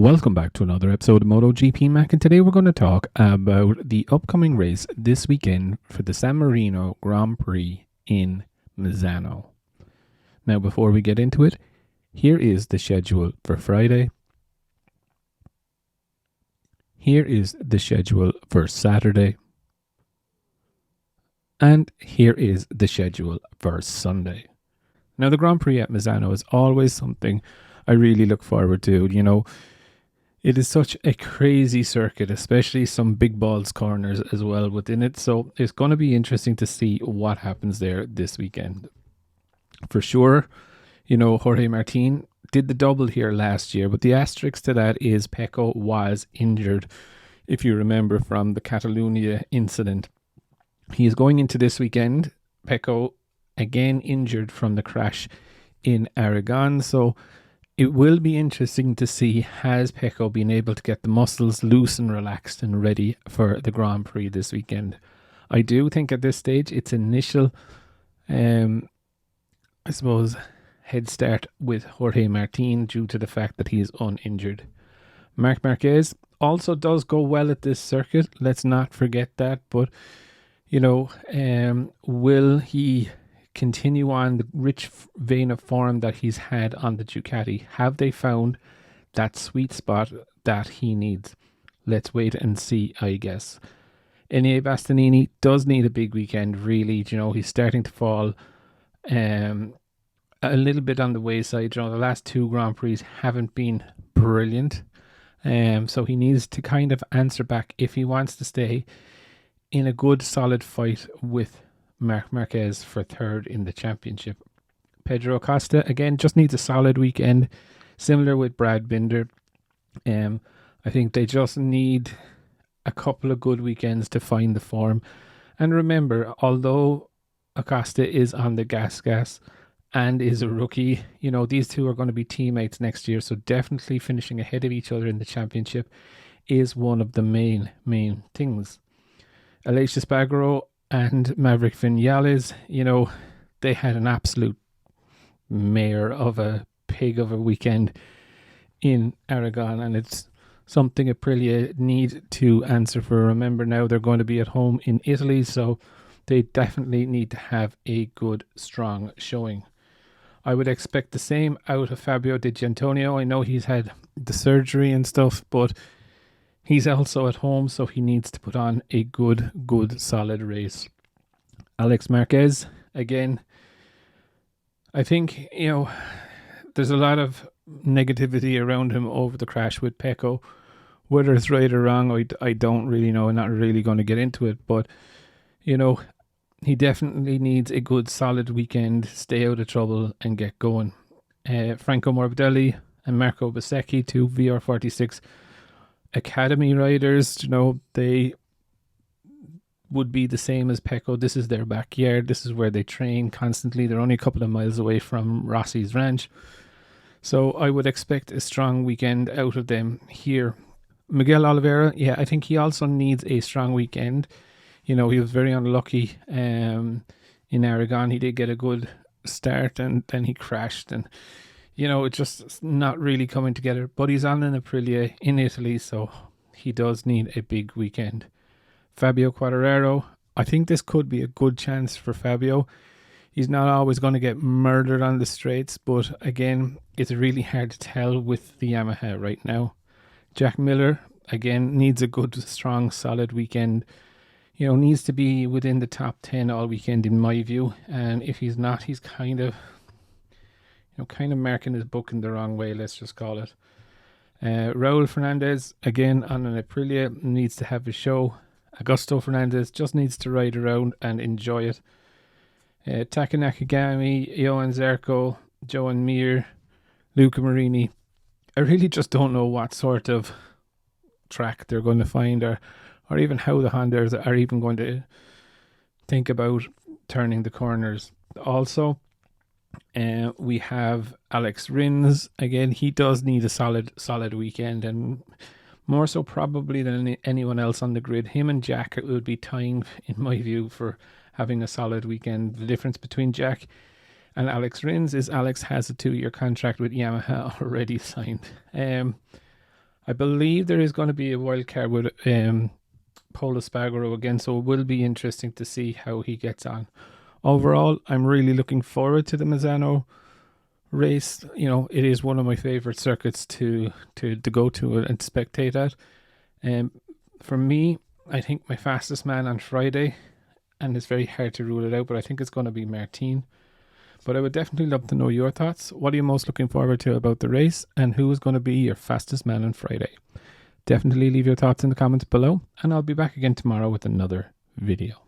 Welcome back to another episode of MotoGP Mac, and today we're going to talk about the upcoming race this weekend for the San Marino Grand Prix in Misano. Now, before we get into it, here is the schedule for Friday. Here is the schedule for Saturday. And here is the schedule for Sunday. Now, the Grand Prix at Misano is always something I really look forward to. You know, it is such a crazy circuit, especially some big balls corners as well within it. So it's going to be interesting to see what happens there this weekend. For sure, you know, Jorge Martin did the double here last year, but the asterisk to that is Pecco was injured, if you remember from the Catalunya incident. He is going into this weekend. Pecco again injured from the crash in Aragon. So it will be interesting to see, has Pecco been able to get the muscles loose and relaxed and ready for the Grand Prix this weekend. I do think at this stage its initial, I suppose, head start with Jorge Martin due to the fact that he is uninjured. Marc Marquez also does go well at this circuit. Let's not forget that. But, you know, will he continue on the rich vein of form that he's had on the Ducati? Have they found that sweet spot that he needs? Let's wait and see, I guess. Enea Bastianini does need a big weekend, really. You know, he's starting to fall a little bit on the wayside. You know, the last two Grand Prix haven't been brilliant. So he needs to kind of answer back if he wants to stay in a good solid fight with Marc Marquez for third in the championship. Pedro Acosta, again, just needs a solid weekend, similar with Brad Binder. I think they just need a couple of good weekends to find the form. And remember, although Acosta is on the gas and is a rookie, you know, these two are going to be teammates next year, so definitely finishing ahead of each other in the championship is one of the main things. Aleix Espargaro and Maverick Vinales, you know, they had an absolute mare of a pig of a weekend in Aragon, and it's something Aprilia need to answer for. Remember, now they're going to be at home in Italy, so they definitely need to have a good, strong showing. I would expect the same out of Fabio Di Gianantonio. I know he's had the surgery and stuff, but he's also at home, so he needs to put on a good, solid race. Alex Marquez, again, I think, you know, there's a lot of negativity around him over the crash with Pecco. Whether it's right or wrong, I don't really know. I'm not really going to get into it, but, you know, he definitely needs a good, solid weekend, stay out of trouble and get going. Franco Morbidelli and Marco Bezzecchi, two VR46 Academy riders, you know, they would be the same as Pecco. This is their backyard. This is where they train constantly. They're only a couple of miles away from Rossi's ranch. So I would expect a strong weekend out of them here. Miguel Oliveira, yeah, I think he also needs a strong weekend. You know, he was very unlucky in Aragon. He did get a good start and then he crashed, and you know, it's just not really coming together. But he's on an Aprilia in Italy, so he does need a big weekend. Fabio Quartararo, I think this could be a good chance for Fabio. He's not always going to get murdered on the straights, but again, it's really hard to tell with the Yamaha right now. Jack Miller, again, needs a good, strong, solid weekend. You know, needs to be within the top 10 all weekend in my view. And if he's not, he's kind of marking his book in the wrong way, let's just call it. Raul Fernandez, again, on an Aprilia, needs to have a show. Augusto Fernandez just needs to ride around and enjoy it. Taka Nakagami, Johan Zarco, Johan Mir, Luca Marini. I really just don't know what sort of track they're going to find, or even how the Hondas are even going to think about turning the corners. Also, we have Alex Rins. Again, he does need a solid weekend, and more so probably than anyone else on the grid. Him and Jack would be tying, in my view, for having a solid weekend. The difference between Jack and Alex Rins is Alex has a 2-year contract with Yamaha already signed. I believe there is going to be a wild card with Polo Spargaro again, so it will be interesting to see how he gets on. Overall, I'm really looking forward to the Misano race. You know, it is one of my favorite circuits to go to and spectate at. For me, I think my fastest man on Friday, and it's very hard to rule it out, but I think it's going to be Martin. But I would definitely love to know your thoughts. What are you most looking forward to about the race, and who is going to be your fastest man on Friday? Definitely leave your thoughts in the comments below, and I'll be back again tomorrow with another video.